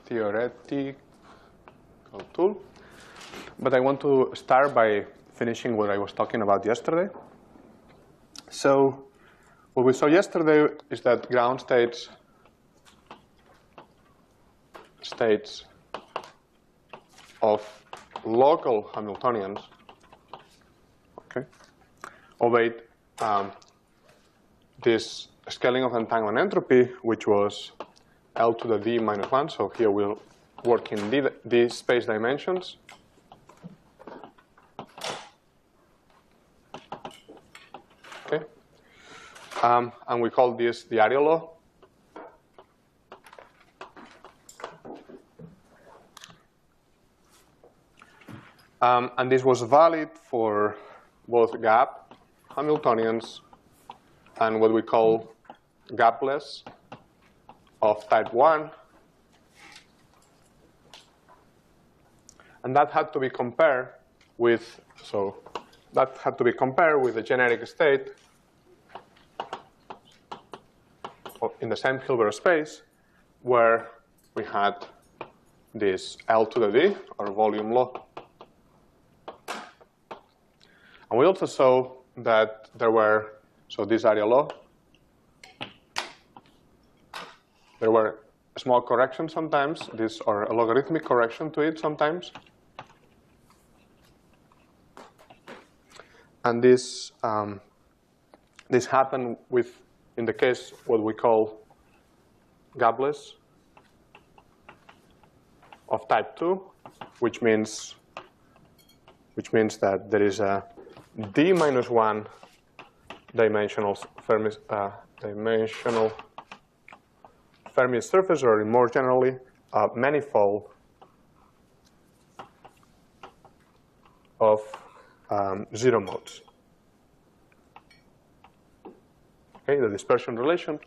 theoretical tool. But I want to start by finishing what I was talking about yesterday. So what we saw yesterday is that ground states of local Hamiltonians, okay, obeyed this scaling of entanglement entropy, which was L to the d minus 1. So here we'll work in d space dimensions. Okay, and we call this the area law. And this was valid for both gap Hamiltonians and what we call gapless of type 1. And that had to be compared with, the generic state in the same Hilbert space where we had this L to the d, or volume law. And we also saw that there were, so this area law, there were small corrections sometimes, or a logarithmic correction to it sometimes. And this happened with, in the case, what we call gapless of type 2, which means that there is a d minus 1 dimensional Fermi surface, or more generally, a manifold of 0 modes. Okay, the dispersion relation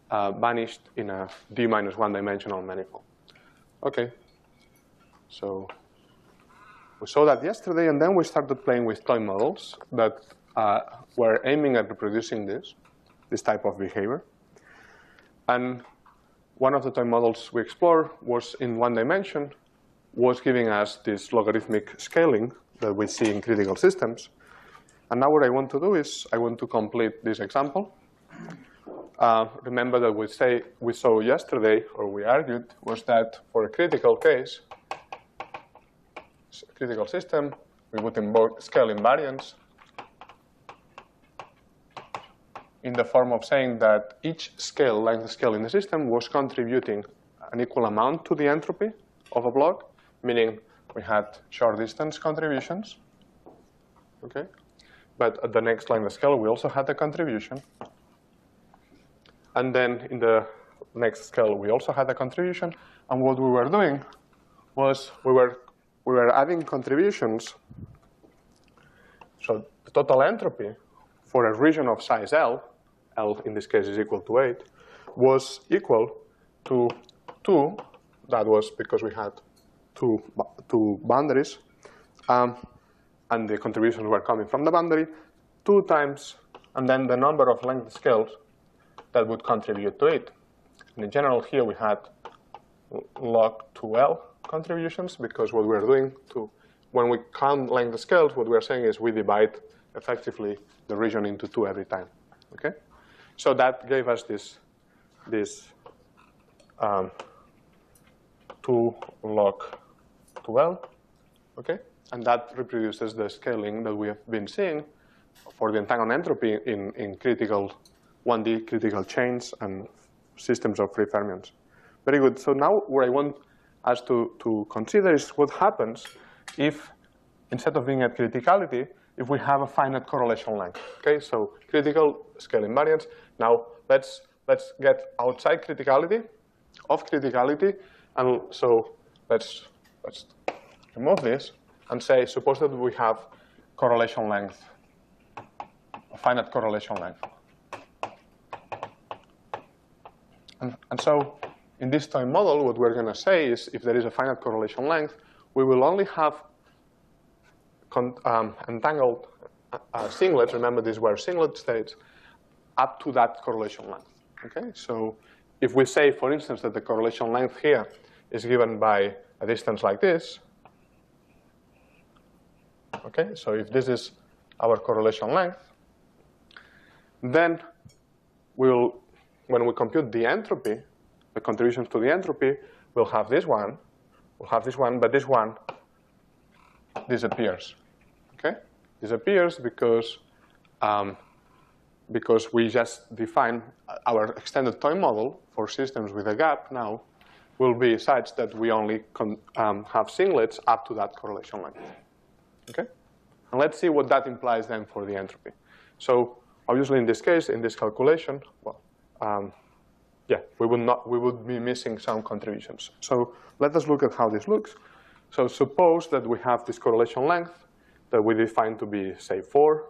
vanished in a d minus 1 dimensional manifold. Okay, so we saw that yesterday, and then we started playing with toy models that were aiming at reproducing this type of behavior. And one of the toy models we explored was in 1 dimension, was giving us this logarithmic scaling that we see in critical systems. And now what I want to do is I want to complete this example. Remember that we saw yesterday, or we argued, was that for a critical case, critical system, we would invoke scale invariance in the form of saying that each scale, length scale in the system, was contributing an equal amount to the entropy of a block, meaning we had short distance contributions. Okay, but at the next length scale, we also had a contribution. And then in the next scale, we also had a contribution. And what we were doing was we were adding contributions. So the total entropy for a region of size L in this case is equal to 8, was equal to 2. That was because we had two boundaries, and the contributions were coming from the boundary, 2 times, and then the number of length scales that would contribute to it. And in general, here we had log 2L contributions, because what we're doing when we count length scales, what we're saying is we divide effectively the region into 2 every time. Okay, so that gave us this 2 log 2L. Okay, and that reproduces the scaling that we have been seeing for the entanglement entropy in critical 1D critical chains and systems of free fermions. Very good. So now what I want us to consider is what happens if, instead of being at criticality, if we have a finite correlation length. Okay, so critical scale invariance. Now let's get outside criticality, and so let's remove this and say, suppose that we have correlation length, a finite correlation length. And so in this time model, what we're going to say is if there is a finite correlation length, we will only have entangled singlets. Remember, these were singlet states up to that correlation length. Okay, so if we say, for instance, that the correlation length here is given by a distance like this. Okay, so if this is our correlation length, then when we compute the entropy, the contributions to the entropy, we'll have this one, but this one disappears. Okay, disappears because we just define our extended toy model for systems with a gap now will be such that we only have singlets up to that correlation length. Okay, and let's see what that implies then for the entropy. So obviously, in this case, in this calculation, well, yeah, we would be missing some contributions. So let us look at how this looks. So suppose that we have this correlation length that we define to be, say, 4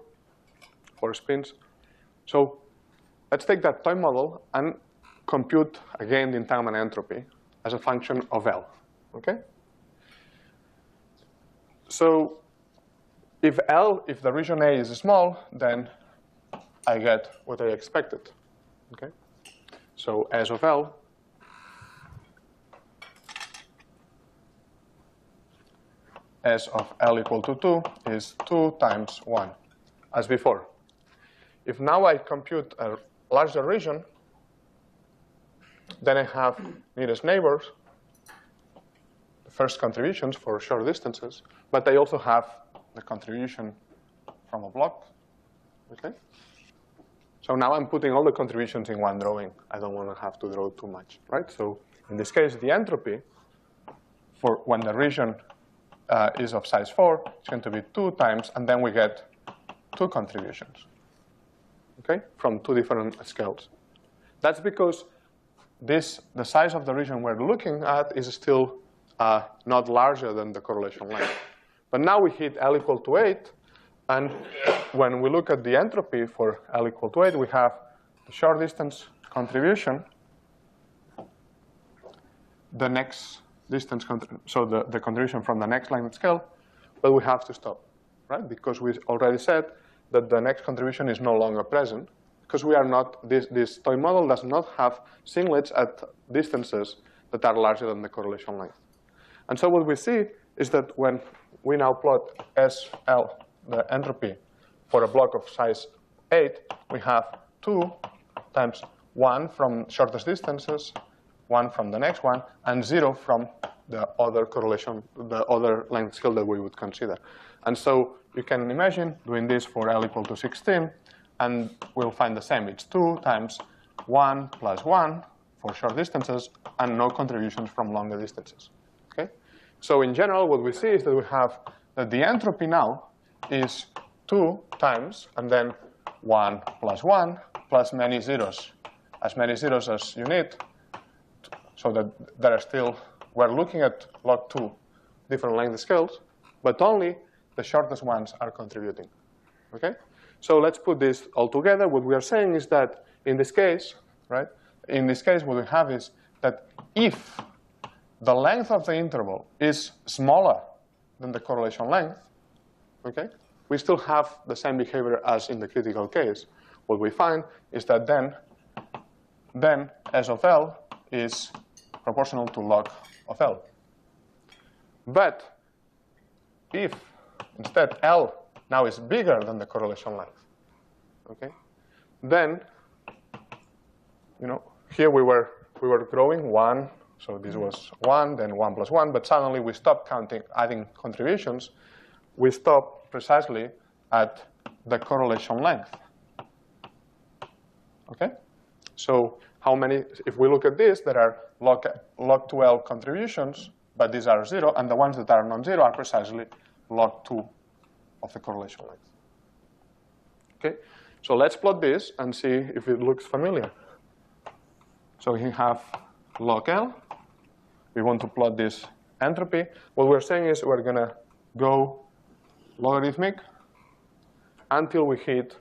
spins. So let's take that toy model and compute again the entanglement entropy as a function of L. Okay. So if the region A is small, then I get what I expected. Okay. So S of L S of L equal to 2 is 2 times 1, as before. If now I compute a larger region, then I have nearest neighbors, the first contributions for short distances, but I also have the contribution from a block. Okay? So now I'm putting all the contributions in one drawing. I don't want to have to draw too much, right? So in this case, the entropy for when the region is of size 4, it's going to be 2 times, and then we get 2 contributions, okay, from 2 different scales. That's because the size of the region we're looking at is still not larger than the correlation length. But now we hit L equal to 8, and when we look at the entropy for L equal to 8, we have the short distance contribution, the next distance, so the contribution from the next length scale, but we have to stop, right? Because we already said that the next contribution is no longer present, because we are not, this toy model does not have singlets at distances that are larger than the correlation length. And so what we see is that when we now plot SL, the entropy, for a block of size 8, we have 2 times 1 from shortest distances, 1 from the next one, and 0 from the other correlation, the other length scale that we would consider. And so you can imagine doing this for L equal to 16, and we'll find the same. It's 2 times 1 plus 1 for short distances, and no contributions from longer distances. Okay? So in general, what we see is that we have that the entropy now is 2 times, and then 1 plus 1 plus many zeros, as many zeros as you need, so that there are still, we're looking at log 2 different length scales, but only the shortest ones are contributing. Okay? So let's put this all together. What we are saying is that in this case, right? In this case, what we have is that if the length of the interval is smaller than the correlation length, okay, we still have the same behavior as in the critical case. What we find is that then S of L is proportional to log of L. But if instead L now is bigger than the correlation length, okay, then here we were growing 1, so this was 1, then 1 plus 1, but suddenly we stopped adding contributions. We stopped precisely at the correlation length. Okay? So how many, if we look at this, there are log 2L contributions, but these are 0, and the ones that are non-zero are precisely log 2 of the correlation length. Okay? So let's plot this and see if it looks familiar. So we have log L. We want to plot this entropy. What we're saying is we're going to go logarithmic until we hit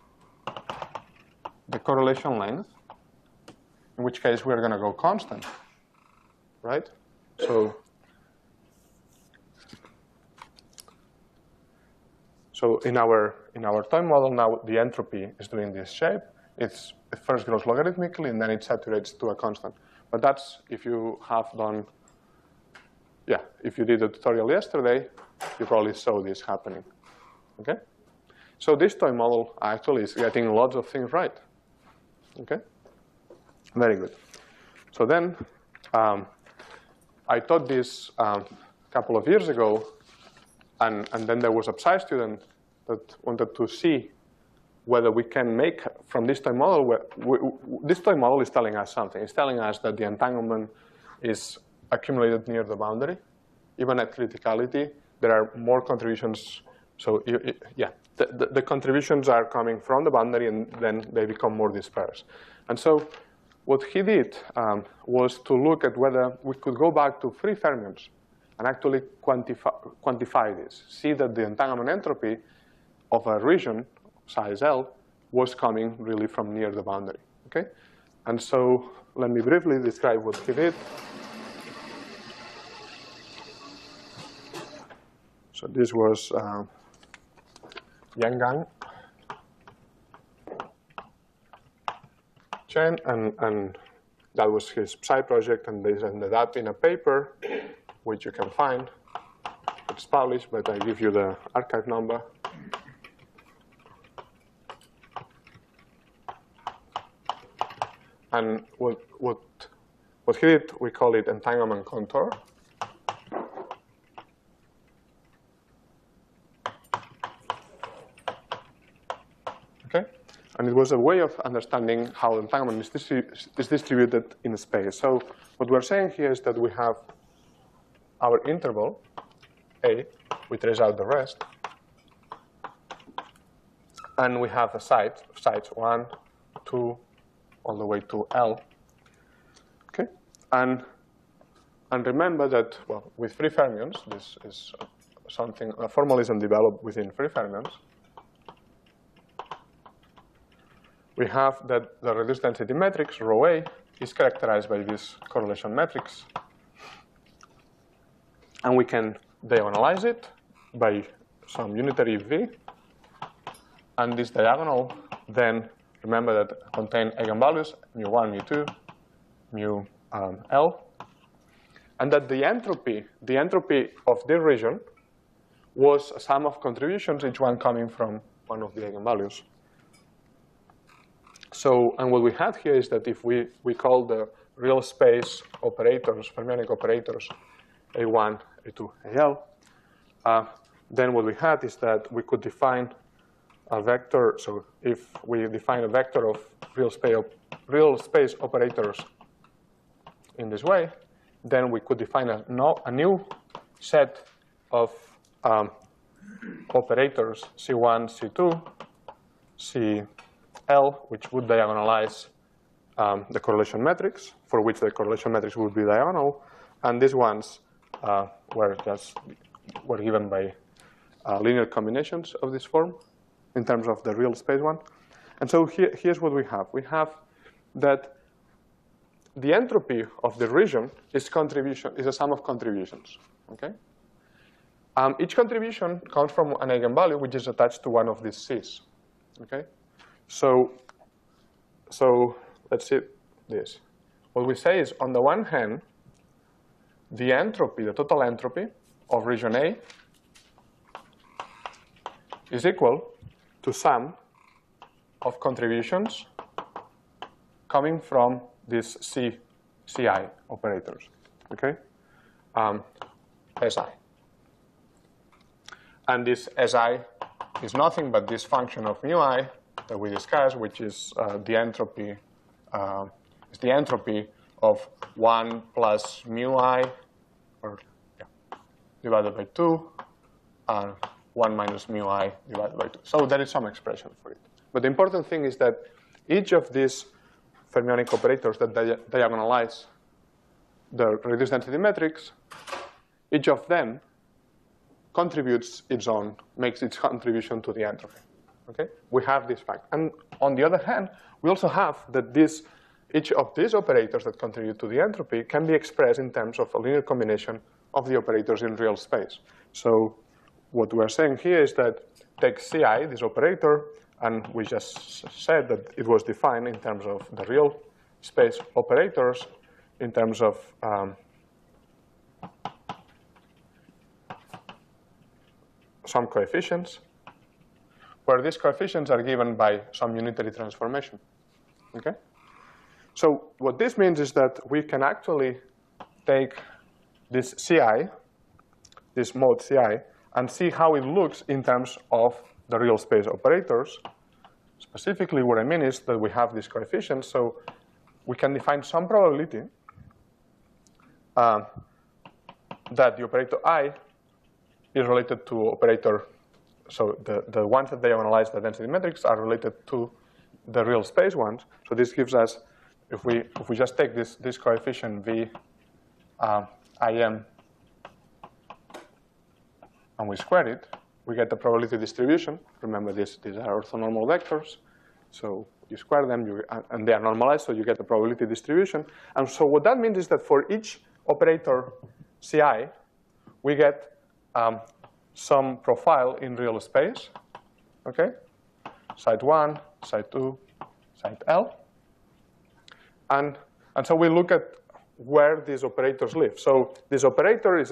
the correlation length, in which case we're going to go constant, right? So in our toy model now, the entropy is doing this shape. It first grows logarithmically, and then it saturates to a constant. But that's if you have done yeah, if you did a tutorial yesterday, you probably saw this happening. Okay? So this toy model actually is getting lots of things right. Okay? Very good. So then I taught this a couple of years ago, and then there was a Psi student that wanted to see whether we can make from this toy model. This toy model is telling us something. It's telling us that the entanglement is accumulated near the boundary. Even at criticality, there are more contributions. So yeah, the contributions are coming from the boundary, and then they become more dispersed. And so what he did was to look at whether we could go back to free fermions and actually quantify this, see that the entanglement entropy of a region size L was coming really from near the boundary. Okay? And so let me briefly describe what he did. So this was Yang Chen, and that was his Psi project, and they ended up in a paper, which you can find. It's published, but I give you the archive number. And what he did, we call it entanglement contour. Okay? And it was a way of understanding how entanglement is distributed in space. So what we're saying here is that we have our interval, A, we trace out the rest. And we have a sites 1, 2, all the way to L. Okay? And remember that, well, with free fermions, this is something, a formalism developed within free fermions. We have that the reduced density matrix, rho A, is characterized by this correlation matrix. And we can diagonalize it by some unitary V. And this diagonal then, remember that contain eigenvalues, mu1, mu2, mu L. And that the entropy of this region was a sum of contributions, each one coming from one of the eigenvalues. So, and what we had here is that if we call the real space operators, fermionic operators, A1, A2, AL, then what we had is that we could define a vector. So if we define a vector of real space operators in this way, then we could define a new set of operators, C1, C2, CL, which would diagonalize the correlation matrix, for which the correlation matrix would be diagonal. And these ones were given by linear combinations of this form in terms of the real space one. And so here's what we have. We have that the entropy of the region is a sum of contributions. Okay? Each contribution comes from an eigenvalue which is attached to one of these C's. Okay? So let's see this. What we say is, on the one hand, the entropy, the total entropy of region A is equal to sum of contributions coming from these CI operators, okay? SI. And this SI is nothing but this function of mu I that we discussed, which is the entropy. It's the entropy of 1 plus mu I, or divided by 2, and 1 minus mu I divided by 2. So there is some expression for it. But the important thing is that each of these fermionic operators that diagonalize the reduced density matrix, each of them contributes makes its contribution to the entropy. Okay? We have this fact. And on the other hand, we also have that each of these operators that contribute to the entropy can be expressed in terms of a linear combination of the operators in real space. So what we're saying here is that take Ci, this operator, and we just said that it was defined in terms of the real space operators, in terms of some coefficients, where these coefficients are given by some unitary transformation. Okay? So what this means is that we can actually take this Ci, this mode Ci, and see how it looks in terms of the real space operators. Specifically, what I mean is that we have these coefficients, so we can define some probability that the operator I is related to operator, so the ones that diagonalize the density metrics are related to the real space ones. So this gives us, if we just take this coefficient V Im and we square it, we get the probability distribution. Remember, these are orthonormal vectors. So you square them, and they are normalized, so you get the probability distribution. And so what that means is that for each operator Ci, we get some profile in real space, okay? Site 1, site 2, site L. And so we look at where these operators live. So this operator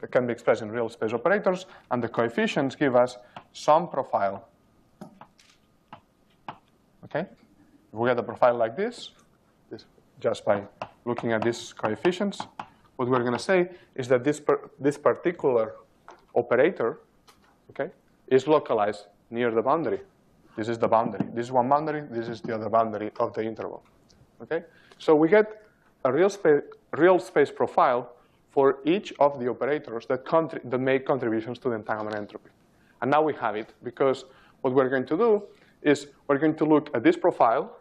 can be expressed in real space operators, and the coefficients give us some profile. Okay? If we get a profile like this just by looking at these coefficients, what we're going to say is that this particular operator, okay, is localized near the boundary. This is the boundary. This is one boundary. This is the other boundary of the interval. Okay? So we get a real space profile for each of the operators that make contributions to the entanglement entropy. And now we have it, because what we're going to do is we're going to look at this profile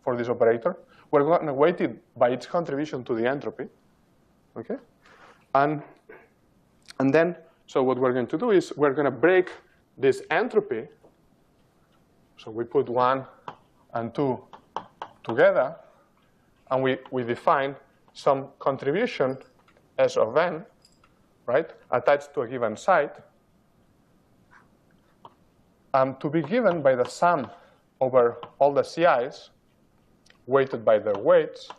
for this operator. We're going to weight it by its contribution to the entropy. Okay? And then, so what we're going to do is we're going to break this entropy. So we put 1 and 2 together, and we define some contribution S of n, right, attached to a given site, to be given by the sum over all the Ci's, weighted by their weights,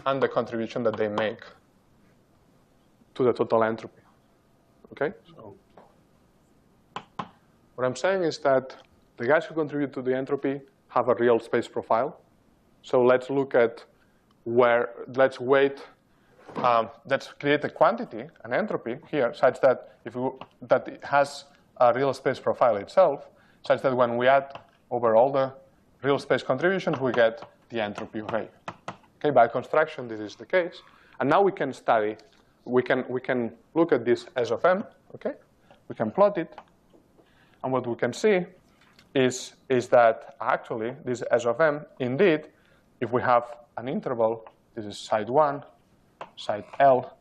and the contribution that they make to the total entropy. Okay? So what I'm saying is that the guys who contribute to the entropy have a real space profile. So let's look at let's weight, let's create a quantity, an entropy here, such that that it has a real space profile itself, such that when we add over all the real space contributions, we get the entropy of A. Okay, by construction, this is the case. And now we can study, we can look at this S of m, okay? We can plot it. And what we can see is that actually this S of m, indeed, if we have an interval, this is site 1, site L.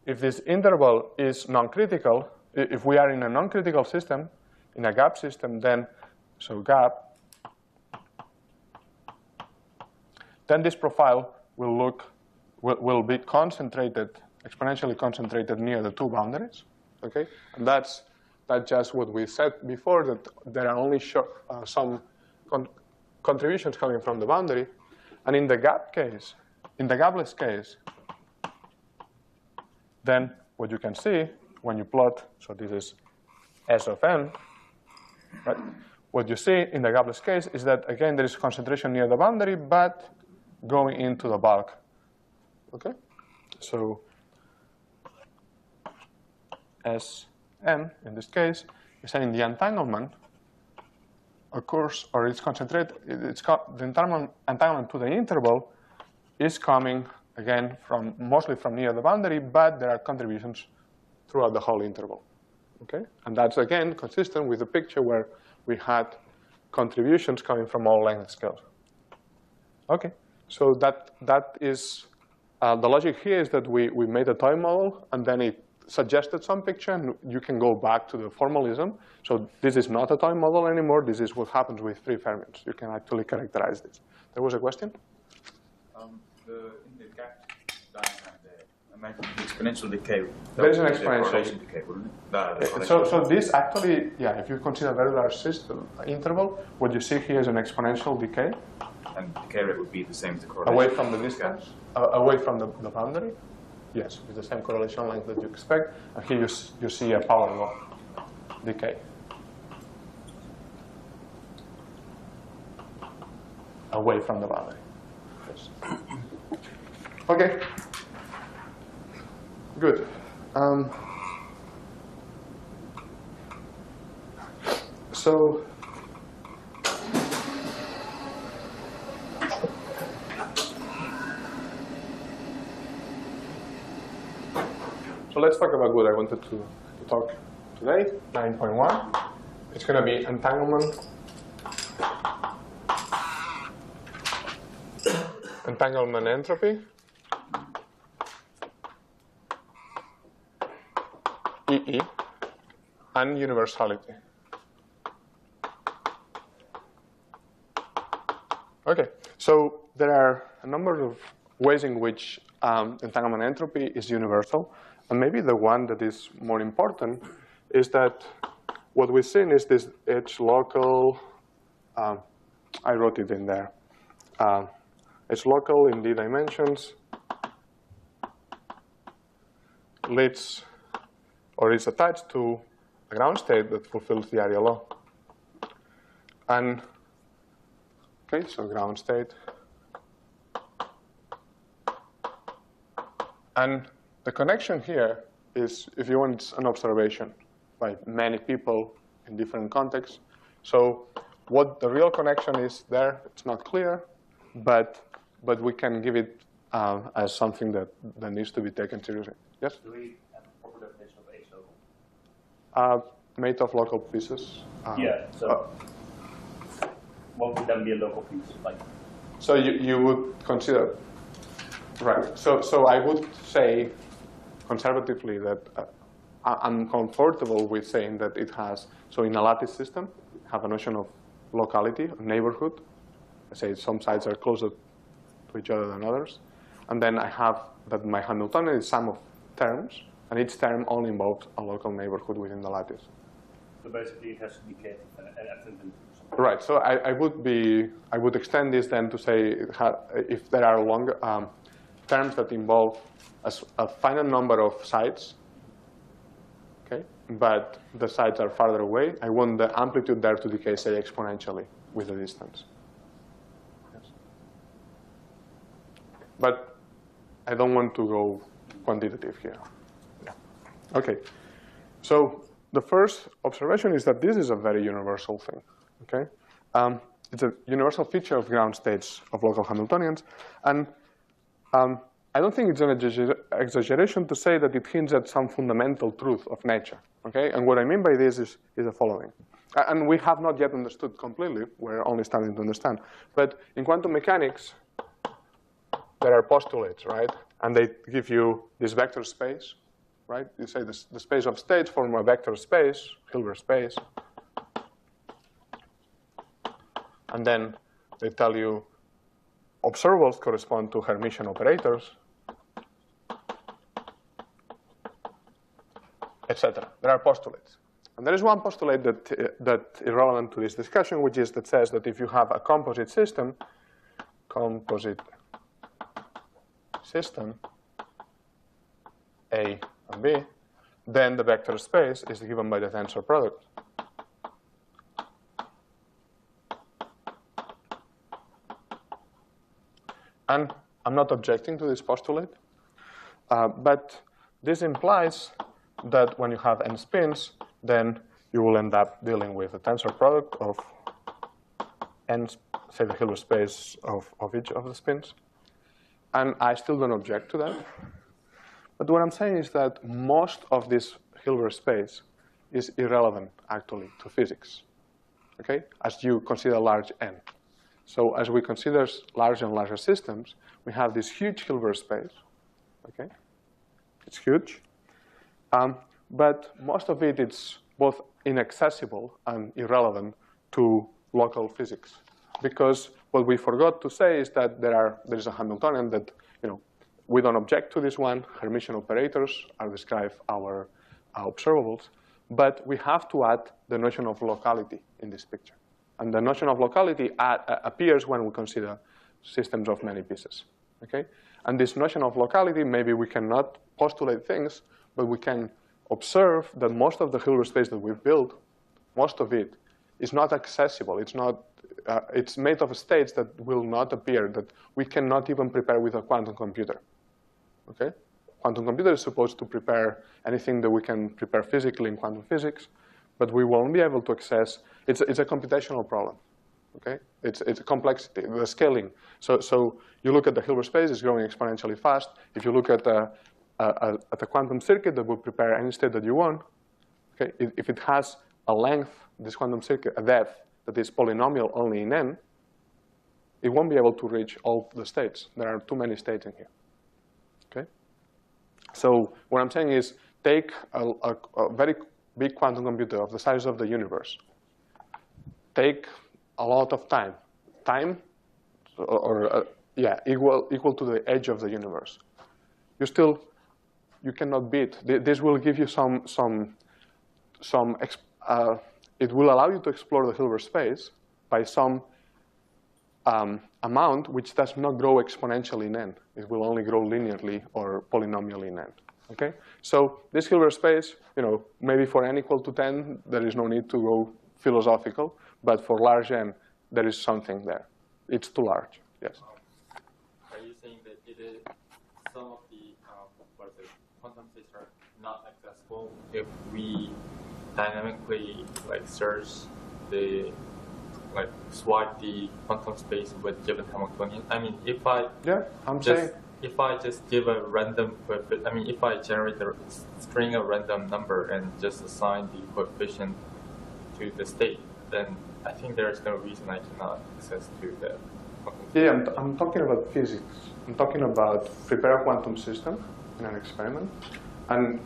If this interval is non-critical, if we are in a non-critical system, in a gap system, then, so gap, then this profile will be concentrated, exponentially concentrated near the two boundaries, okay? And that's just what we said before, that there are only some contributions coming from the boundary. And in the gap case, in the gapless case, then what you can see when you plot, so this is S of n, right? What you see in the gapless case is that, again, there is concentration near the boundary, but going into the bulk, okay? So Sn, in this case, is saying the entanglement occurs, or it's concentrated, the entanglement to the interval is coming, again, mostly from near the boundary, but there are contributions throughout the whole interval, okay? And that's, again, consistent with the picture where we had contributions coming from all length scales. Okay, so that is, the logic here is that we made a toy model, and then it suggested some picture, and you can go back to the formalism. So this is not a toy model anymore. This is what happens with free fermions. You can actually characterize this. There was a question? In the gap diagram there, I imagine the exponential decay. There is an exponential decay, wouldn't it? So this actually, yeah, if you consider a very large system interval, what you see here is an exponential decay. And decay rate would be the same as the correlation. Away from the distance, away from the boundary. Yes, with the same correlation length that you expect. And here you see a power law decay. Away from the boundary. Yes. Okay. Good. So let's talk about what I wanted to talk today, 9.1. It's going to be entanglement entropy, EE, and universality. Okay, so there are a number of ways in which entanglement entropy is universal, and maybe the one that is more important is that what we've seen is this edge local, I wrote it in there, edge local in d dimensions leads or is attached to a ground state that fulfills the area law. And okay, so ground state. And the connection here is, if you want, it's an observation by many people in different contexts. So what the real connection is there, it's not clear, but we can give it as something that needs to be taken seriously. Yes? Do we have a proper definition of H local? Made of local pieces. Yeah, so what would then be a local piece? Like? So you would consider, right. So I would say conservatively that I'm comfortable with saying that it has, so in a lattice system, have a notion of locality, of neighborhood. I say some sides are closer to each other than others. And then I have that my Hamiltonian is sum of terms, and each term only involves a local neighborhood within the lattice. So basically it has to be K and right, so I would extend this then to say if there are longer terms that involve a finite number of sides, okay, but the sides are farther away, I want the amplitude there to decay, say, exponentially with the distance. Yes. But I don't want to go quantitative here. Yeah. Okay, so the first observation is that this is a very universal thing. Okay, it's a universal feature of ground states of local Hamiltonians, and I don't think it's an exaggeration to say that it hints at some fundamental truth of nature. Okay, and what I mean by this is the following, and we have not yet understood completely. We're only starting to understand. But in quantum mechanics, there are postulates, right? And they give you this vector space, right? You say the space of states form a vector space, Hilbert space. And then they tell you observables correspond to Hermitian operators, etc. There are postulates. And there is one postulate that is relevant to this discussion, which is that says that if you have a composite system, A and B, then the vector space is given by the tensor product. And I'm not objecting to this postulate, but this implies that when you have n spins, then you will end up dealing with a tensor product of n, say the Hilbert space of each of the spins. And I still don't object to that. But what I'm saying is that most of this Hilbert space is irrelevant, actually, to physics, okay, as you consider large n. So as we consider larger and larger systems, we have this huge Hilbert space, okay? It's huge. But most of it is both inaccessible and irrelevant to local physics. Because what we forgot to say is that there is a Hamiltonian that, we don't object to this one. Hermitian operators are describe our observables. But we have to add the notion of locality in this picture. And the notion of locality appears when we consider systems of many pieces. Okay? And this notion of locality, maybe we cannot postulate things, but we can observe that most of the Hilbert space that we've built, most of it, is not accessible. It's not. It's made of states that will not appear, that we cannot even prepare with a quantum computer. Okay? Quantum computer is supposed to prepare anything that we can prepare physically in quantum physics, but we won't be able to access. It's a computational problem. Okay? It's a complexity, the scaling. So you look at the Hilbert space, it's growing exponentially fast. If you look at a quantum circuit that will prepare any state that you want, okay, if it has a length, this quantum circuit, a depth that is polynomial only in n, it won't be able to reach all the states. There are too many states in here. Okay? So what I'm saying is take a very big quantum computer of the size of the universe. Take a lot of time. Equal to the edge of the universe. You cannot beat. This will give you it will allow you to explore the Hilbert space by some amount which does not grow exponentially in n. It will only grow linearly or polynomially in n. Okay? So this Hilbert space, maybe for n equal to 10, there is no need to go philosophical, but for large n, there is something there. It's too large. Yes. Are you saying that some of the quantum states are not accessible if we dynamically search swipe the quantum space with given Hamiltonian? I mean, if I just give a random coefficient, I mean, if I generate the string a random number and just assign the coefficient to the state, then I think there is no reason I cannot access to the quantum state. Yeah, I'm talking about physics. I'm talking about prepare a quantum system in an experiment, and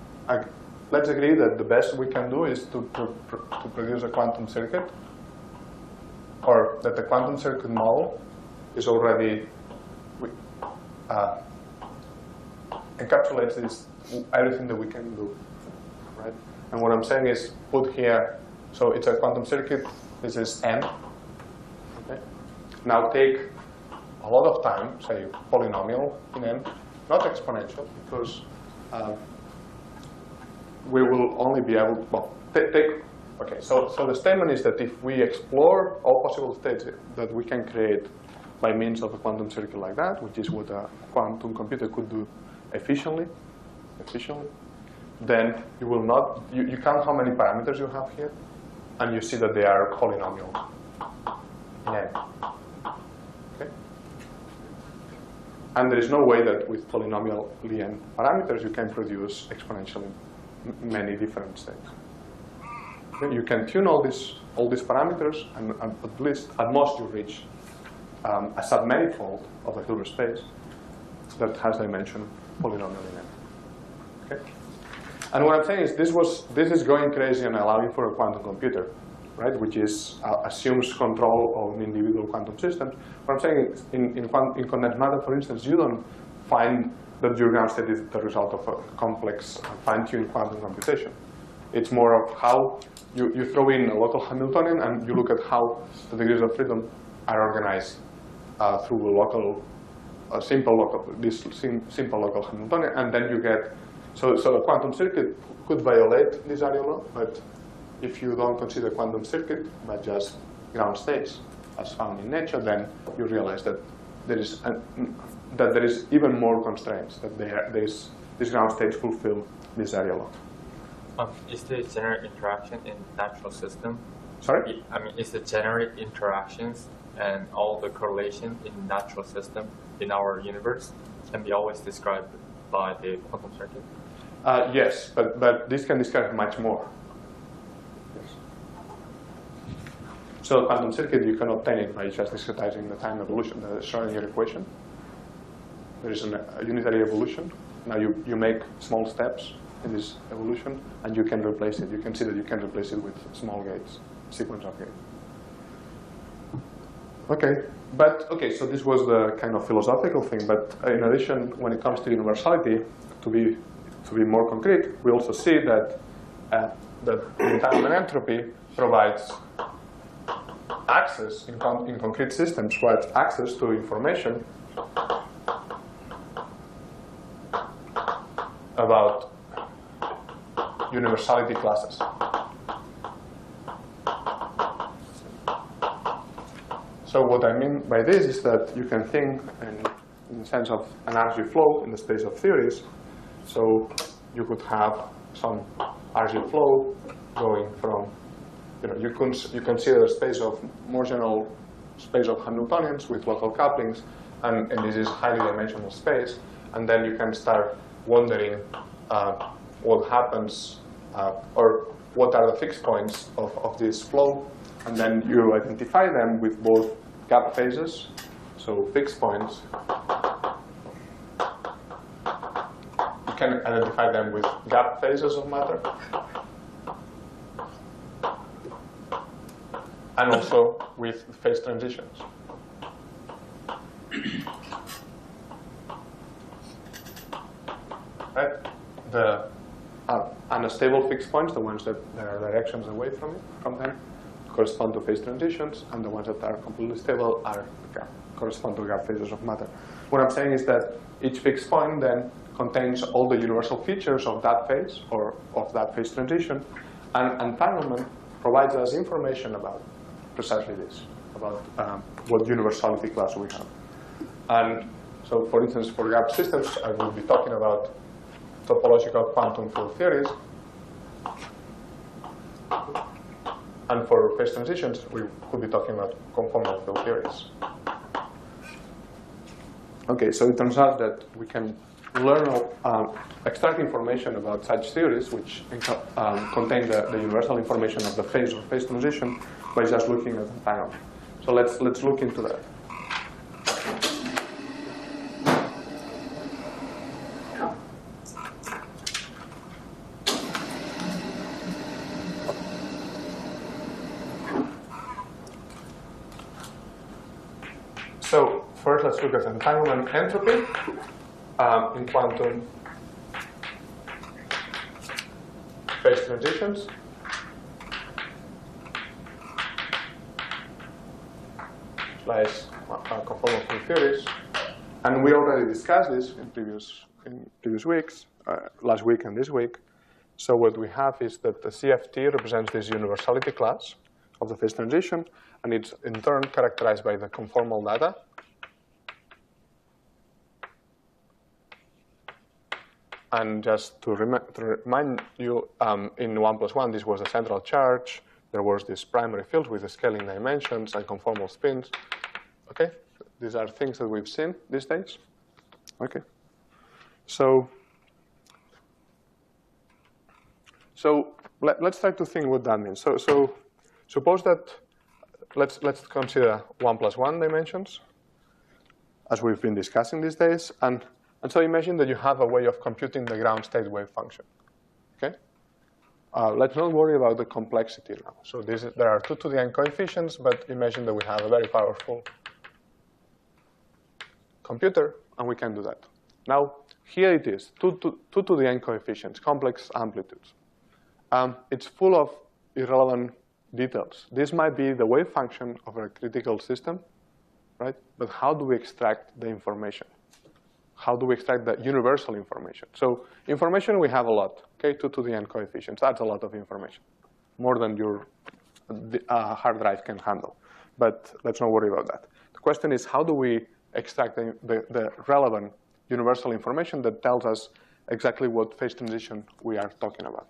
let's agree that the best we can do is to produce a quantum circuit, or that the quantum circuit model is already encapsulates everything that we can do, right? And what I'm saying is put here, so it's a quantum circuit. This is n. Okay. Now take a lot of time, say polynomial in n, not exponential, because we will only be able, okay, so the statement is that if we explore all possible states that we can create by means of a quantum circuit like that, which is what a quantum computer could do efficiently, then you will not, you count how many parameters you have here, and you see that they are polynomial in n. Okay? And there is no way that with polynomially n parameters you can produce exponentially many different states. Okay? You can tune all these parameters, and at most you reach a submanifold of a Hilbert space that has dimension polynomial in n. Okay? And what I'm saying is this is going crazy and allowing for a quantum computer, right? Which assumes control of individual quantum systems. What I'm saying is in condensed matter, for instance, you don't find that your ground state is the result of a complex fine-tuned quantum computation. It's more of how you throw in a local Hamiltonian and you look at how the degrees of freedom are organized through simple local Hamiltonian, and then you get, so a quantum circuit could violate this area law, but if you don't consider quantum circuit, but just ground states as found in nature, then you realize that there is even more constraints, that these ground states fulfill this area law. Is the generate interaction in natural system? Sorry? I mean, is the generate interactions and all the correlation in natural system in our universe can be always described by the quantum circuit? Yes, but this can describe much more. Yes. So the quantum circuit, you can obtain it by just discretizing the time evolution, the Schrodinger equation. There is a unitary evolution. Now you make small steps in this evolution, and you can replace it. You can see that you can replace it with small gates, sequence of gates. Okay, so this was the kind of philosophical thing. But in addition, when it comes to universality, to be more concrete, we also see that the entanglement entropy provides access in concrete systems, provides access to information about universality classes. So what I mean by this is that you can think in the sense of an RG flow in the space of theories. So you could have some RG flow going from, you consider a space of more general space of Hamiltonians with local couplings, and this is highly dimensional space, and then you can start wondering what happens or what are the fixed points of this flow, and then you identify them with both gap phases, so fixed points. You can identify them with gap phases of matter, and also with phase transitions. Right? The unstable fixed points, the ones that there are directions away from them, correspond to phase transitions, and the ones that are completely stable correspond to gap phases of matter. What I'm saying is that each fixed point then contains all the universal features of that phase or of that phase transition, and entanglement provides us information about precisely this, about what universality class we have. And so, for instance, for gap systems, I will be talking about topological quantum field theories. And for phase transitions, we could be talking about conformal field theories. Okay, so it turns out that we can learn, extract information about such theories, which contain the universal information of the phase or phase transition, by just looking at entanglement. So let's look into that. So first, let's look at entanglement entropy in quantum phase transitions. Like conformal field theories, and we already discussed this in previous weeks, last week and this week. So what we have is that the CFT represents this universality class of the phase transition, and it's in turn characterized by the conformal data. And just to remind you, in 1+1, this was a central charge. There was this primary field with the scaling dimensions and conformal spins. Okay, these are things that we've seen these days. Okay, so let's try to think what that means. So suppose that let's consider 1+1 dimensions, as we've been discussing these days, and so imagine that you have a way of computing the ground state wave function. Okay. Let's not worry about the complexity now. So there are 2 to the n coefficients, but imagine that we have a very powerful computer, and we can do that. Now, here it is, 2 to the n coefficients, complex amplitudes. It's full of irrelevant details. This might be the wave function of a critical system, right? But how do we extract the information? How do we extract the universal information? So information we have a lot, okay, 2 to the n coefficients. That's a lot of information, more than your hard drive can handle. But let's not worry about that. The question is, how do we extract the relevant universal information that tells us exactly what phase transition we are talking about?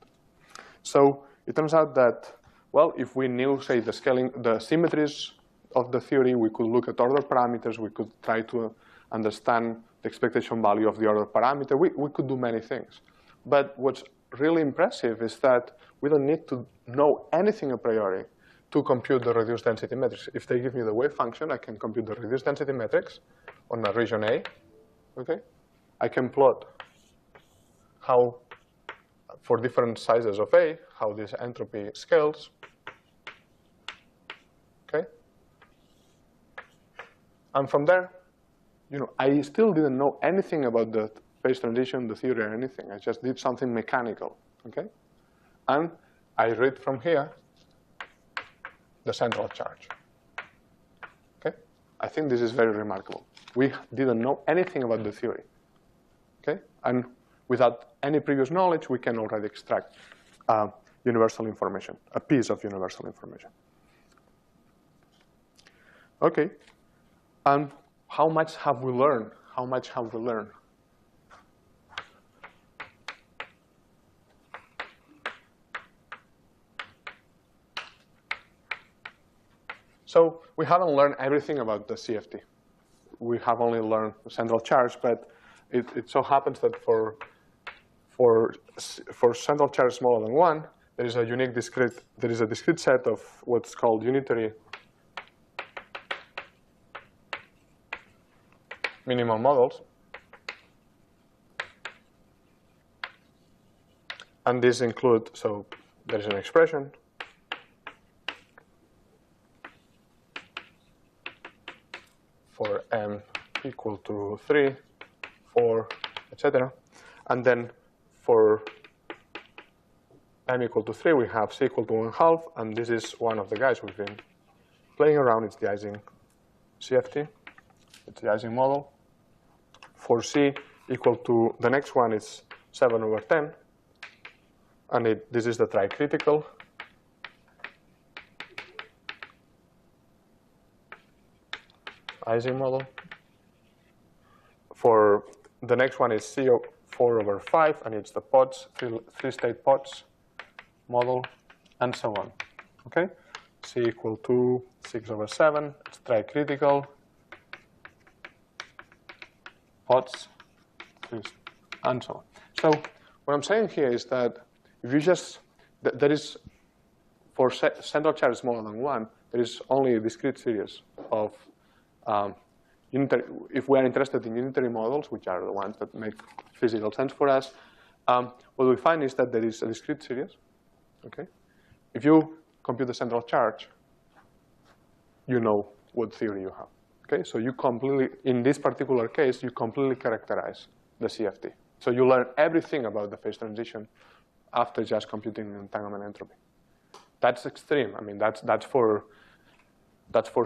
So it turns out that, well, if we knew, say, the symmetries of the theory, we could look at order parameters. We could try to understand the expectation value of the order parameter. We could do many things. But what's really impressive is that we don't need to know anything a priori to compute the reduced density metrics. If they give me the wave function, I can compute the reduced density metrics on a region A. Okay, I can plot how, for different sizes of A, how this entropy scales. Okay, and from there, I still didn't know anything about the phase transition, the theory, or anything. I just did something mechanical. Okay, and I read from here the central charge. Okay, I think this is very remarkable. We didn't know anything about the theory. Okay, and without any previous knowledge, we can already extract universal information, a piece of universal information. Okay, and how much have we learned? How much have we learned? So we haven't learned everything about the CFT. We have only learned the central charge, but it so happens that for central charge smaller than 1, there is a discrete set of what's called unitary minimal models. And these include, so there is an expression for m equal to 3, 4, etc. And then for m equal to 3, we have c equal to 1/2, and this is one of the guys we've been playing around. It's the Ising CFT. It's the Ising model. For c equal to, the next one is 7/10, and this is the tricritical. Ising model. For the next one is C 4/5, and it's the pods, three-state pods model, and so on. Okay, C equal to 6/7. It's tricritical. Pods, and so on. So what I'm saying here is that if you just there is for central charge smaller than 1, there is only a discrete series of unitary. If we are interested in unitary models, which are the ones that make physical sense for us, what we find is that there is a discrete series. Okay, if you compute the central charge, you know what theory you have. Okay, so you completely, in this particular case, you completely characterize the CFT. So you learn everything about the phase transition after just computing entanglement entropy. That's extreme. I mean, that's for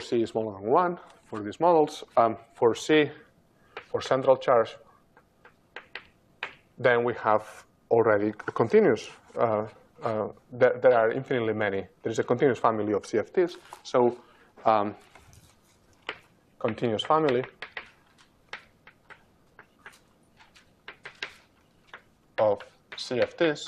C smaller than 1 for these models. For C, for central charge, then we have already continuous. There are infinitely many. There is a continuous family of CFTs. So continuous family of CFTs.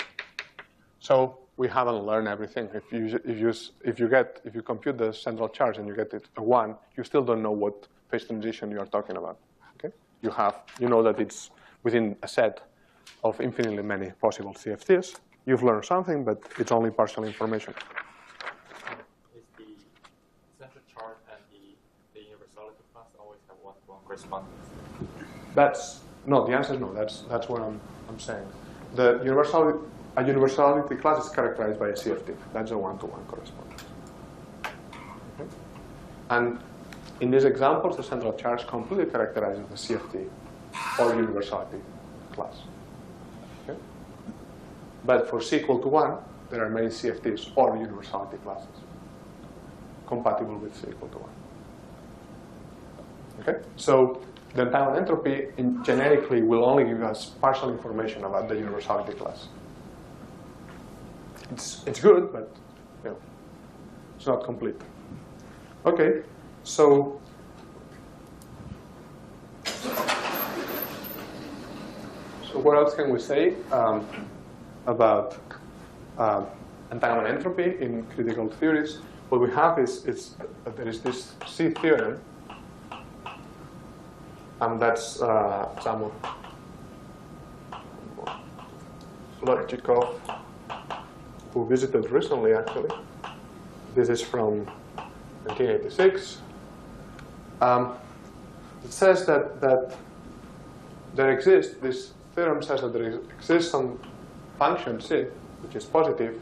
So we haven't learned everything. If you compute the central charge and you get it a 1, you still don't know what phase transition you are talking about. Okay, you know that it's within a set of infinitely many possible CFTs. You've learned something, but it's only partial information. Is the central charge and the universality class always have one-to-one correspondence? The answer is no. That's what I'm saying. A universality class is characterized by a CFT. That's a one-to-one correspondence. Okay? And in these examples, the central charge completely characterizes the CFT or universality class. Okay? But for C equal to 1, there are many CFTs or universality classes compatible with C equal to 1. Okay? So the entanglement entropy generically will only give us partial information about the universality class. It's good, but it's not complete. Okay, so what else can we say about entanglement entropy in critical theories? What we have is there is this C theorem, and that's some Logikov, who visited recently, actually. This is from 1986. It says that there exists, this theorem says that there exists some function C, which is positive,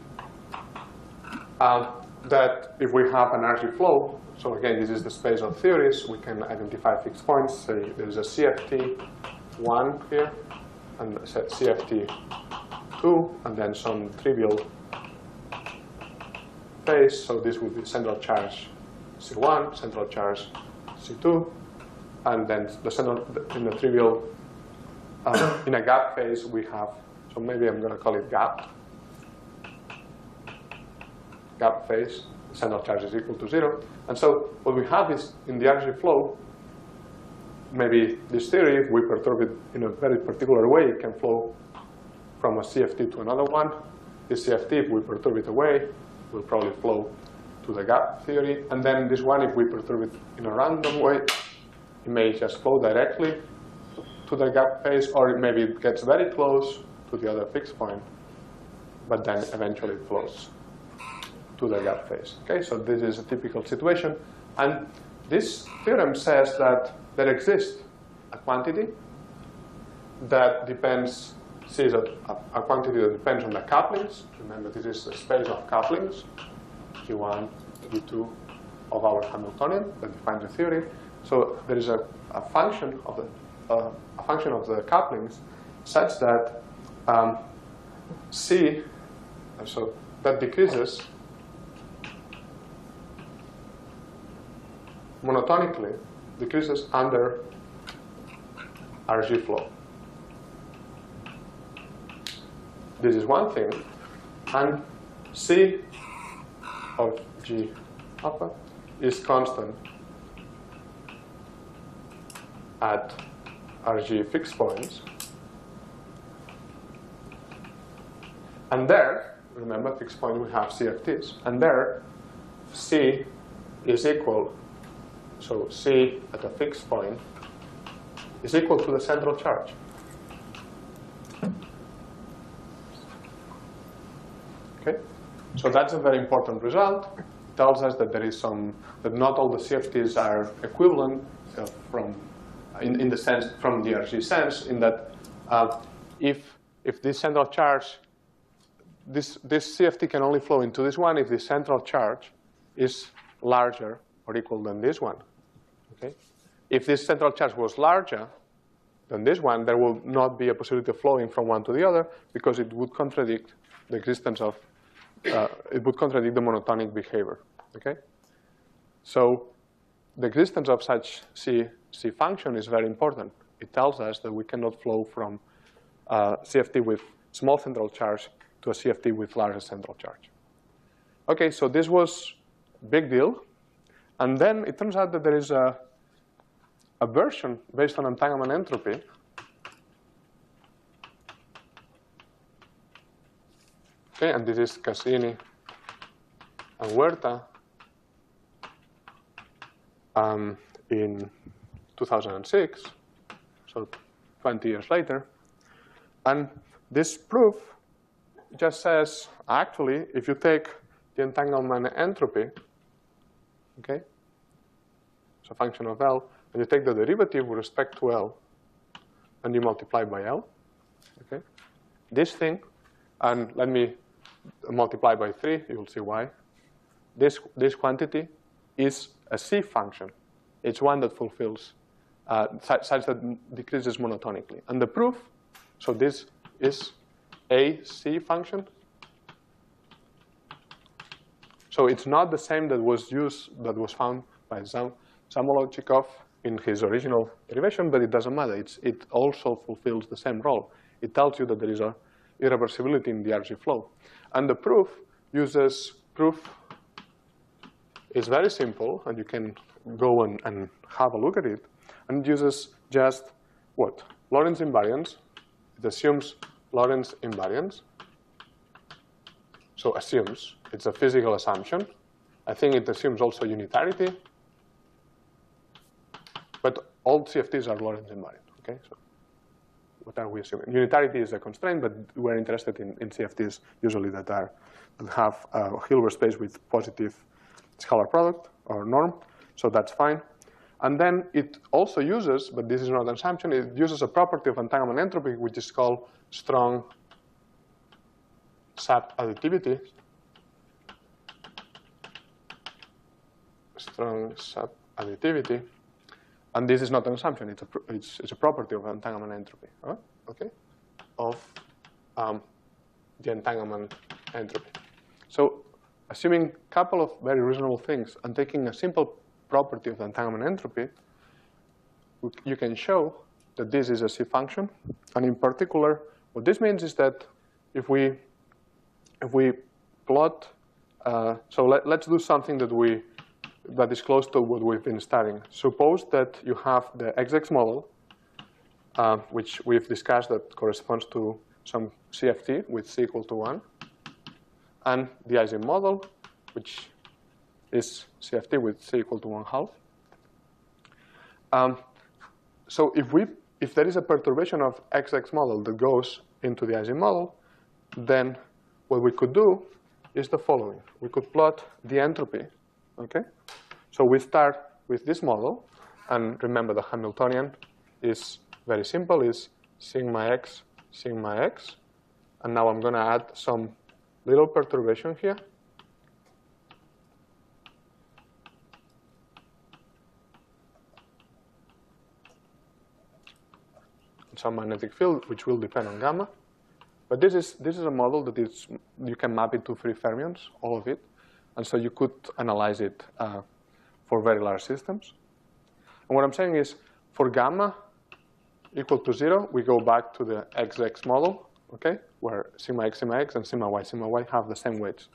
that if we have an RG flow, so again, this is the space of theories, we can identify fixed points. Say there is a CFT1 here, and CFT2, and then some trivial phase. So this would be central charge C1, central charge C2, and then in the trivial in a gap phase we have, so maybe I'm going to call it gap phase, the central charge is equal to 0. And so what we have is, in the RG flow, maybe this theory, if we perturb it in a very particular way, it can flow from a CFT to another one. This CFT, if we perturb it away, will probably flow to the gap theory. And then this one, if we perturb it in a random way, it may just flow directly to the gap phase, or maybe it gets very close to the other fixed point, but then eventually it flows to the gap phase. Okay, so this is a typical situation. And this theorem says that there exists a quantity that depends, C is a quantity that depends on the couplings. Remember, this is the space of couplings, Q1, Q2 of our Hamiltonian that defines the theory. So there is a function of the couplings such that C, so that decreases monotonically, decreases under RG flow. This is one thing, and C of G alpha is constant at RG fixed points. And there, remember, fixed point we have CFTs, and there C is equal, so C at a fixed point is equal to the central charge. Okay, so that's a very important result. It tells us that there is that not all the CFTs are equivalent in the sense, from the RG sense, in that if this central charge, this CFT can only flow into this one if the central charge is larger or equal than this one. Okay? If this central charge was larger than this one, there will not be a possibility of flowing from one to the other, because it would contradict the existence of, it would contradict the monotonic behavior. Okay? So the existence of such C function is very important. It tells us that we cannot flow from CFT with small central charge to a CFT with larger central charge. Okay, so this was a big deal. And then it turns out that there is a version based on entanglement entropy. Okay, and this is Cassini and Huerta in 2006, so 20 years later. And this proof just says, actually, if you take the entanglement entropy, okay, it's a function of L, and you take the derivative with respect to L, and you multiply by L, okay, this thing, and let me multiply by 3, you'll see why. This quantity is a C function. It's one that fulfills, such that decreases monotonically. And the proof, so this is a C function. So it's not the same that was found by Zamolodchikov in his original derivation, but it doesn't matter. It also fulfills the same role. It tells you that there is a irreversibility in the RG flow. And the proof is very simple, and you can go and have a look at it. And it uses just what? Lorentz invariance. It assumes Lorentz invariance. So assumes. It's a physical assumption. I think it assumes also unitarity. But all CFTs are Lorentz invariant. Okay, so what are we assuming? Unitarity is a constraint, but we're interested in CFTs usually that have a Hilbert space with positive scalar product or norm. So that's fine. And then it also uses, but this is not an assumption, it uses a property of entanglement entropy, which is called strong subadditivity. Strong subadditivity. And this is not an assumption, it's a property of entanglement entropy, okay? Of the entanglement entropy. So assuming a couple of very reasonable things and taking a simple property of the entanglement entropy, you can show that this is a C function. And in particular, what this means is that if we plot, so let's do something that is close to what we've been studying. Suppose that you have the XX model, which we've discussed that corresponds to some CFT with C equal to 1, and the Ising model, which is CFT with C equal to 1/2. So if there is a perturbation of XX model that goes into the Ising model, then what we could do is the following. We could plot the entropy, okay? So we start with this model, and remember the Hamiltonian is very simple, is sigma x, and now I'm gonna add some little perturbation here. Some magnetic field, which will depend on gamma. But this is a model that you can map it to 3 fermions, all of it. And so you could analyze it for very large systems. And what I'm saying is, for gamma equal to 0, we go back to the XX model, okay, where sigma x and sigma y have the same weights.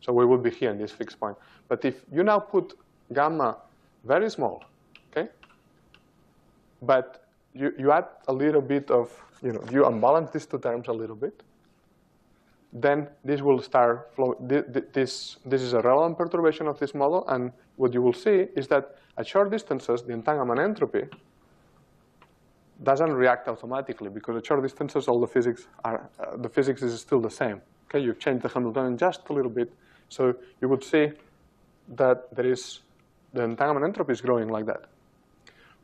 So we will be here in this fixed point. But if you now put gamma very small, okay, but you add a little bit of, you unbalance these two terms a little bit, then this will start flowing. This is a relevant perturbation of this model, and what you will see is that at short distances, the entanglement entropy doesn't react automatically, because at short distances, all the physics is still the same. Okay, you've changed the Hamiltonian just a little bit, so you would see that the entanglement entropy is growing like that.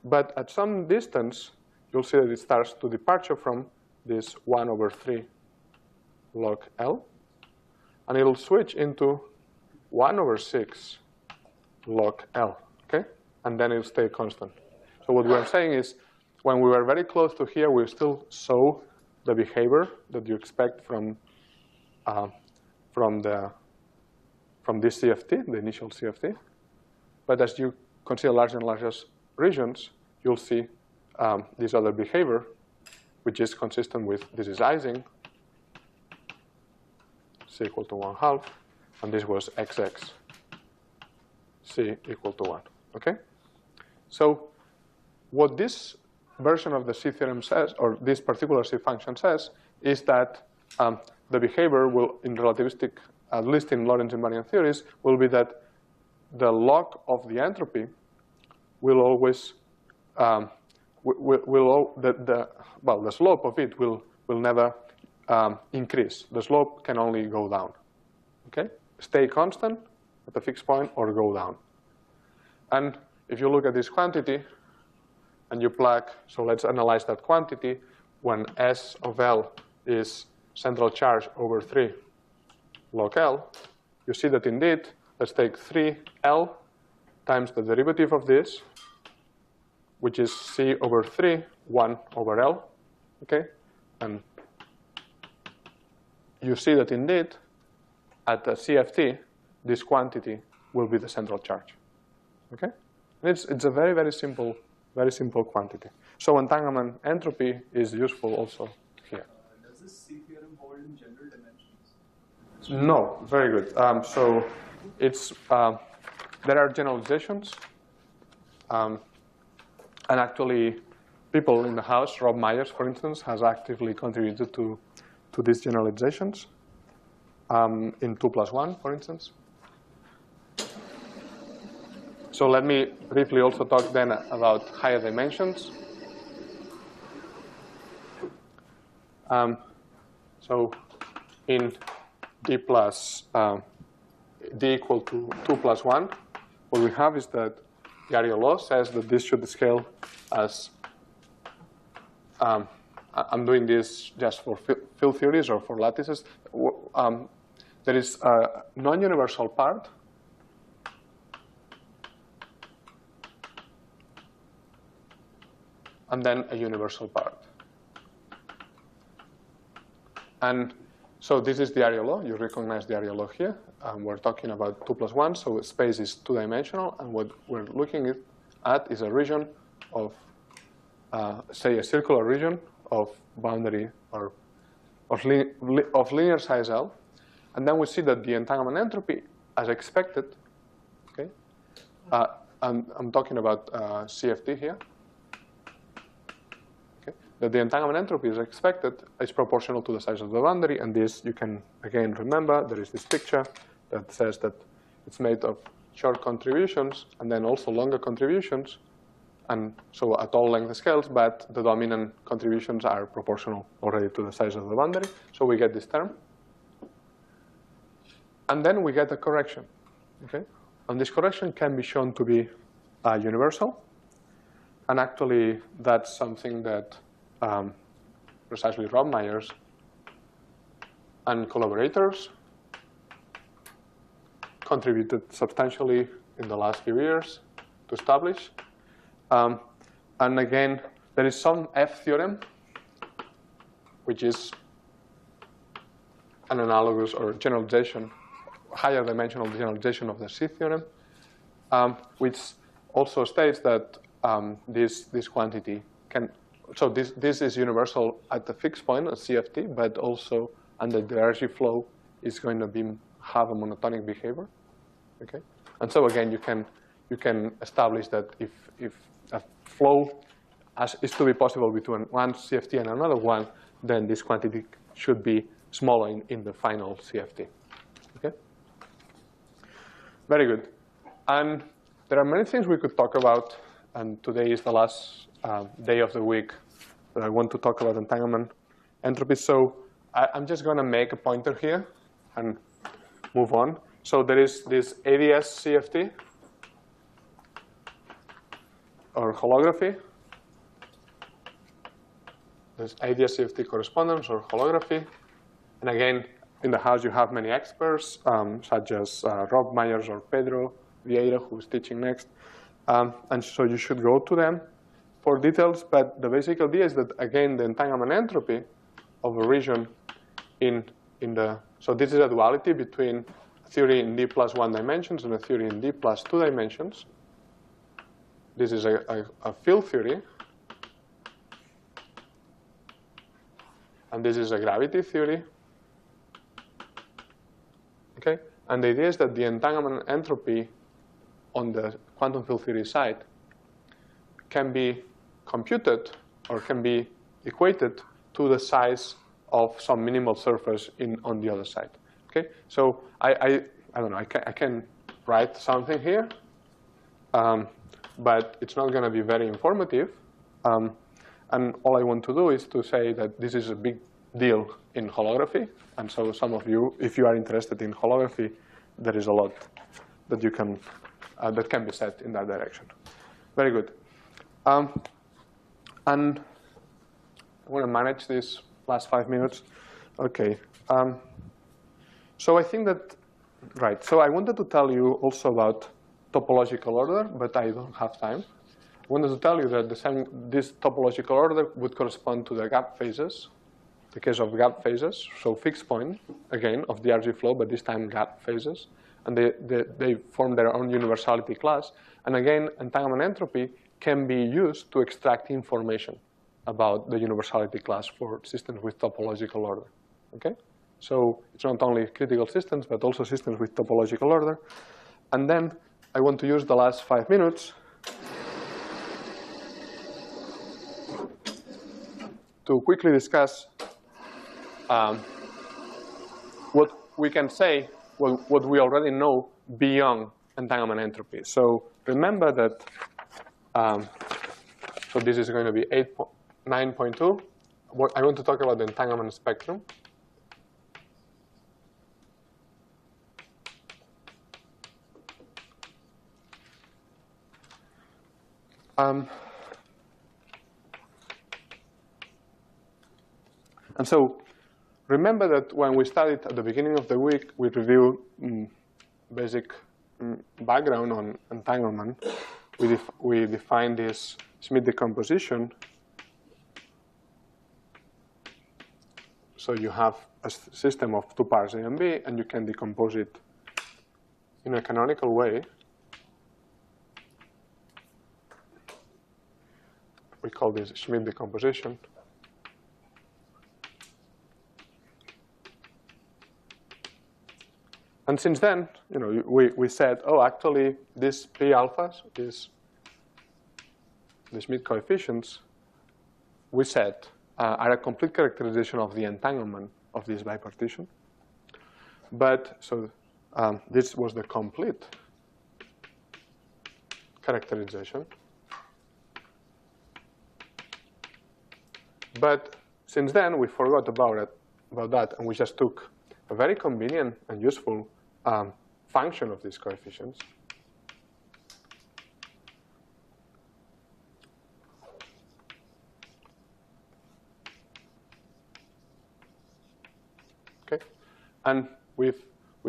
But at some distance, you'll see that it starts to departure from this 1/3 log L, and it'll switch into 1/6 log L, okay? And then it'll stay constant. So what we're saying is, when we were very close to here, we still saw the behavior that you expect from this CFT, the initial CFT. But as you consider larger and larger regions, you'll see this other behavior, which is consistent with this is Ising, C equal to 1/2, and this was XX, C equal to 1, okay? So what this version of the C theorem says, or this particular C function says, is that the behavior will, in relativistic, at least in Lorentz invariant theories, will be that the log of the entropy will always, the slope of it will never increase. The slope can only go down, okay? Stay constant at a fixed point or go down. And if you look at this quantity and you plug, so let's analyze that quantity when S of L is central charge over 3 log L, you see that indeed, let's take 3L times the derivative of this, which is C over 3, 1/L, okay? And you see that indeed, at the CFT, this quantity will be the central charge, okay? And it's a very, very simple quantity. So entanglement entropy is useful also here. Does this C theorem hold in general dimensions? No, very good. So it's there are generalizations, and actually, people in the house, Rob Myers, for instance, has actively contributed to these generalizations in 2+1, for instance. So let me briefly also talk then about higher dimensions. So in D equal to 2+1, what we have is that the area law says that this should scale as, I'm doing this just for field theories or for lattices. There is a non-universal part and then a universal part. And so this is the area law. You recognize the area law here. We're talking about 2+1, so space is 2-dimensional, and what we're looking at is a region of say, a circular region of boundary or of linear size L. And then we see that the entanglement entropy, as expected, okay, and I'm talking about CFT here, okay, that the entanglement entropy is expected is proportional to the size of the boundary. And this, you can, again, remember, there is this picture that says that it's made of short contributions and then also longer contributions, and so at all length scales, but the dominant contributions are proportional already to the size of the boundary. So we get this term. And then we get a correction, okay? And this correction can be shown to be universal. And actually, that's something that precisely Rob Myers and collaborators contributed substantially in the last few years to establish. And again, there is some F theorem, which is an analogous or generalization, higher dimensional generalization of the C theorem, which also states that this quantity can, so this is universal at the fixed point of CFT, but also under the energy flow is going to have a monotonic behavior. Okay, and so again, you can establish that if a flow is to be possible between one CFT and another one, then this quantity should be smaller in the final CFT. Okay, very good. And there are many things we could talk about, and today is the last day of the week that I want to talk about entanglement entropy. So I'm just going to make a pointer here and move on. So there is this ADS CFT, or holography. There's ADS CFT correspondence or holography. And again, in the house you have many experts, such as Rob Myers or Pedro Vieira, who's teaching next. And so you should go to them for details. But the basic idea is that, again, the entanglement entropy of a region so this is a duality between theory in D plus 1 dimensions and a theory in D plus 2 dimensions. This is a field theory. And this is a gravity theory. Okay? And the idea is that the entanglement entropy on the quantum field theory side can be computed or can be equated to the size of some minimal surface on the other side. Okay? So I don't know, I can write something here, but it's not going to be very informative. And all I want to do is to say that this is a big deal in holography. And so some of you, if you are interested in holography, there is a lot that you can that can be said in that direction. Very good. And I want to manage this last 5 minutes. Okay. So I think that, right. So I wanted to tell you also about topological order, but I don't have time. I wanted to tell you that this topological order would correspond to the gap phases, the case of gap phases, so fixed point, again, of the RG flow, but this time gap phases. And they form their own universality class. And again, entanglement entropy can be used to extract information about the universality class for systems with topological order. Okay? So it's not only critical systems, but also systems with topological order. And then I want to use the last 5 minutes to quickly discuss what we can say, what we already know beyond entanglement entropy. So remember that, so this is going to be 9.2. I want to talk about the entanglement spectrum. And so remember that when we studied at the beginning of the week, we reviewed basic background on entanglement. We defined this Schmidt decomposition. So you have a system of two pairs A and B, and you can decompose it in a canonical way. call this Schmidt decomposition. And since then, we said, oh, actually, these P alphas, these Schmidt coefficients, we said are a complete characterization of the entanglement of this bipartition. But so this was the complete characterization. But since then, we forgot about that, and we just took a very convenient and useful function of these coefficients. Okay, and we've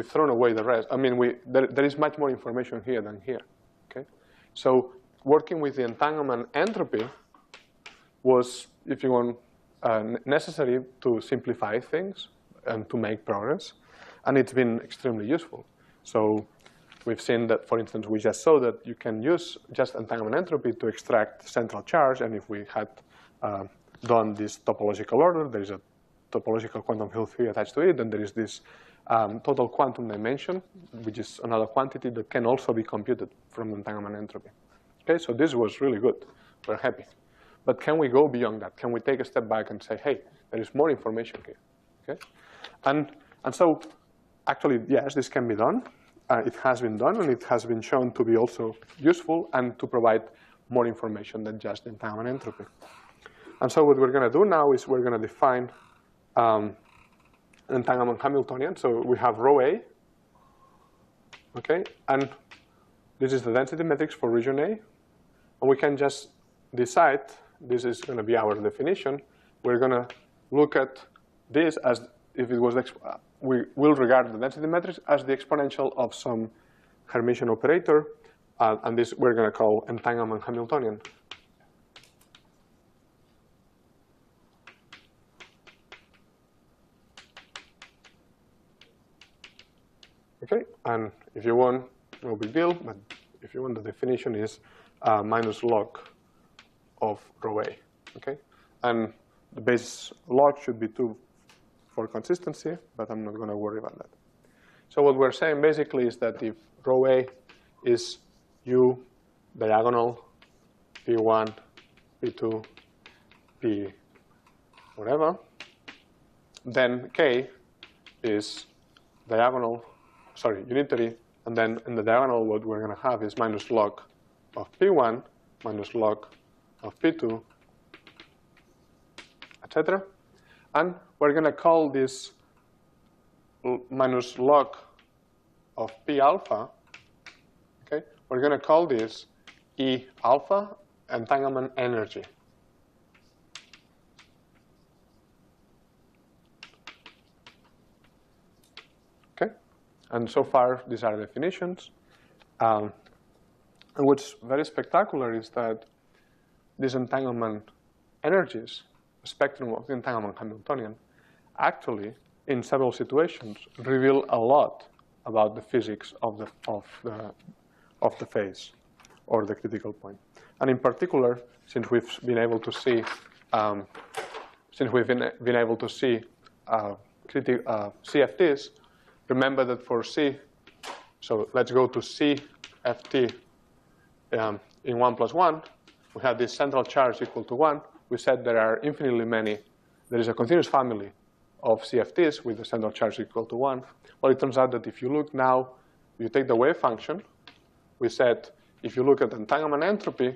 thrown away the rest. I mean, there is much more information here than here. Okay, so working with the entanglement entropy was, if you want, necessary to simplify things and to make progress, and it's been extremely useful. So we've seen that, for instance, we just saw that you can use just entanglement entropy to extract central charge, and if we had done this topological order, there is a topological quantum field theory attached to it, and there is this total quantum dimension, which is another quantity that can also be computed from entanglement entropy. Okay, so this was really good. We're happy. But can we go beyond that? Can we take a step back and say, hey, there is more information here? Okay, and so actually, yes, this can be done. It has been done, and it has been shown to be also useful and to provide more information than just entanglement entropy. And so what we're going to do now is we're going to define entanglement Hamiltonian. So we have rho A, okay, and this is the density matrix for region A, and we can just decide. This is going to be our definition. We're going to look at this as if it was, we will regard the density matrix as the exponential of some Hermitian operator, and this we're going to call entanglement Hamiltonian. Okay, and if you want, no big deal, but if you want, the definition is minus log of rho A, okay? And the base log should be 2 for consistency, but I'm not going to worry about that. So what we're saying basically is that if rho A is U diagonal P1, P2, P whatever, then K is unitary, and then in the diagonal what we're going to have is minus log of P1 minus log of P2, etc. And we're going to call this minus log of P alpha, okay? We're going to call this E alpha entanglement energy. Okay? And so far, these are definitions. And what's very spectacular is that these entanglement energies, the spectrum of the entanglement Hamiltonian, actually, in several situations, reveal a lot about the physics of the phase or the critical point. And in particular, since we've been able to see, CFTs, remember that for C, so let's go to CFT in 1 plus 1. We have this central charge equal to 1. We said there are infinitely many. There is a continuous family of CFTs with the central charge equal to 1. Well, it turns out that if you look now, you take the wave function. We said if you look at entanglement entropy,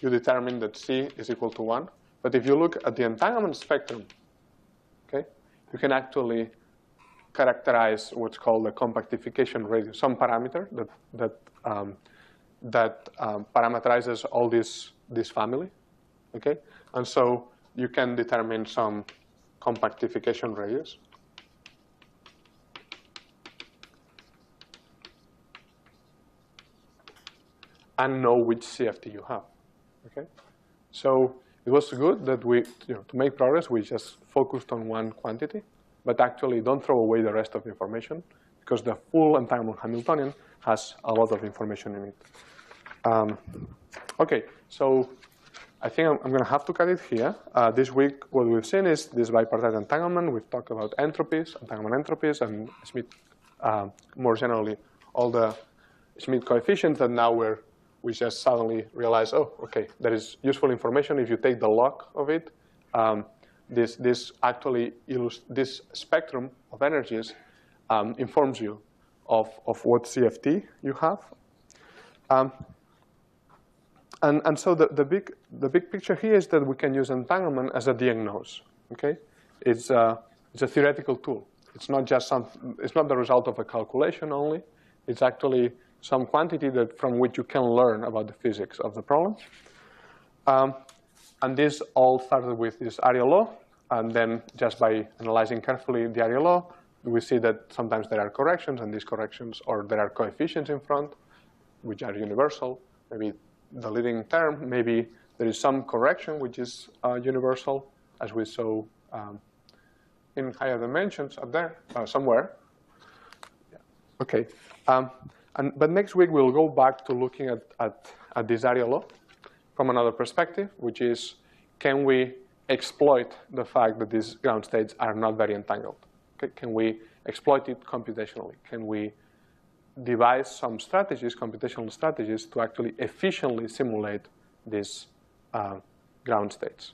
you determine that C is equal to 1. But if you look at the entanglement spectrum, okay, you can actually characterize what's called the compactification radius, some parameter that parameterizes all this family, okay? And so you can determine some compactification radius. And know which CFT you have, okay? So it was good that we, to make progress, we just focused on one quantity, but actually don't throw away the rest of the information because the full entanglement Hamiltonian has a lot of information in it. Okay, so I think I'm going to have to cut it here. This week, what we've seen is this bipartite entanglement. We've talked about entropies, entanglement entropies, and Schmidt, more generally, all the Schmidt coefficients that now we just suddenly realize, oh, okay, that is useful information if you take the log of it. This spectrum of energies informs you of what CFT you have. And so the big picture here is that we can use entanglement as a diagnose. Okay, it's a theoretical tool. It's not just it's not the result of a calculation only. It's actually some quantity from which you can learn about the physics of the problem. And this all started with this area law, and then just by analyzing carefully the area law, we see that sometimes there are corrections, and these corrections, or there are coefficients in front, which are universal. Maybe the leading term, maybe there is some correction which is universal, as we saw in higher dimensions up there, somewhere. Yeah. Okay, but next week we'll go back to looking at this area law from another perspective, which is, can we exploit the fact that these ground states are not very entangled? Okay? Can we exploit it computationally? Can we devise some strategies, computational strategies, to actually efficiently simulate these ground states?